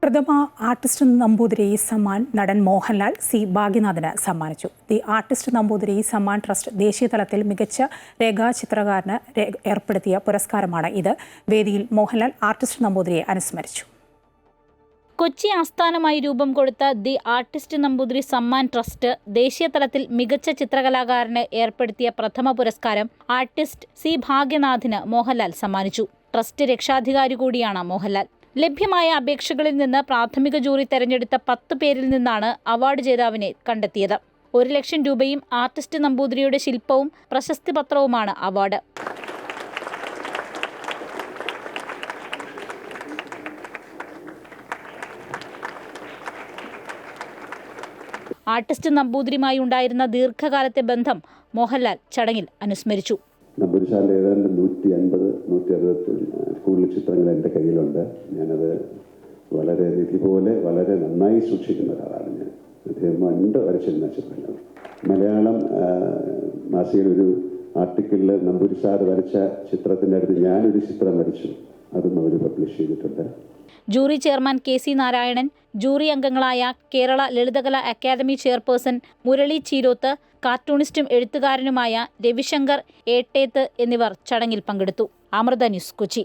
പ്രഥമ ആർട്ടിസ്റ്റ് നമ്പൂതിരി സമ്മാൻ നടൻ മോഹൻലാൽ സി ഭാഗ്യനാഥിന് സമ്മാനിച്ചു. The artist Namboothiri Samman trust ദേശീയ തലത്തിൽ മികച്ച രേഖാചിത്രകാരന് ഏർപ്പെടുത്തിയ പുരസ്കാരമാണ് ഇത്. വേദിയിൽ മോഹൻലാൽ ആർട്ടിസ്റ്റ് നമ്പൂതിരിയെ അനുസ്മരിച്ചു. കൊച്ചി ആസ്ഥാനമായി രൂപം കൊടുത്ത the artist Namboothiri Samman trust ദേശീയ തലത്തിൽ മികച്ച ചിത്രകലാകാരന് ഏർപ്പെടുത്തിയ പ്രഥമ പുരസ്കാരം ആർട്ടിസ്റ്റ് സി ഭാഗ്യനാഥിന് മോഹൻലാൽ സമ്മാനിച്ചു. ട്രസ്റ്റ് രക്ഷാധികാരി കൂടിയാണ് മോഹൻലാൽ. ലഭ്യമായ അപേക്ഷകളിൽ നിന്ന് പ്രാഥമിക ജൂറി തെരഞ്ഞെടുത്ത 10 പേരിൽ നിന്നാണ് അവാർഡ് ജേതാവിനെ കണ്ടെത്തിയത്. 1 ലക്ഷം രൂപയും ആർട്ടിസ്റ്റ് നമ്പൂതിരിയുടെ ശില്പവും പ്രശസ്തി പത്രവുമാണ് അവാർഡ്. ആർട്ടിസ്റ്റ് നമ്പൂതിരിയുമായി ഉണ്ടായിരുന്ന ദീർഘകാലത്തെ ബന്ധം മോഹൻലാൽ ചടങ്ങിൽ അനുസ്മരിച്ചു. നമ്പൂതിരിശാല ഏതാണ്ട് 150-160 കൂടുതൽ ചിത്രങ്ങൾ എൻ്റെ കയ്യിലുണ്ട്. ഞാനത് വളരെ നിധി പോലെ വളരെ നന്നായി സൂക്ഷിക്കുന്ന ഒരാളാണ് ഞാൻ. അദ്ദേഹം പണ്ട് വരച്ചിരുന്ന ചിത്രങ്ങൾ മലയാളം മാസികയിൽ ഒരു ആർട്ടിക്കിളിൽ നമ്പൂതിരിശാല വരച്ച ചിത്രത്തിൻ്റെ അടുത്ത് ഞാനൊരു ചിത്രം വരച്ചു. അതും അവർ പബ്ലിഷ് ചെയ്തിട്ടുണ്ട്. Jury chairman KC Narayanan, jury അംഗങ്ങളായ കേരള ലളിതകലാ അക്കാദമി ചെയർപേഴ്സൺ മുരളി ചീരോത്ത്, കാർട്ടൂണിസ്റ്റും എഴുത്തുകാരനുമായ രവിശങ്കർ ഏട്ടേത്ത് എന്നിവർ ചടങ്ങിൽ പങ്കെടുത്തു. അമൃത ന്യൂസ്, കൊച്ചി.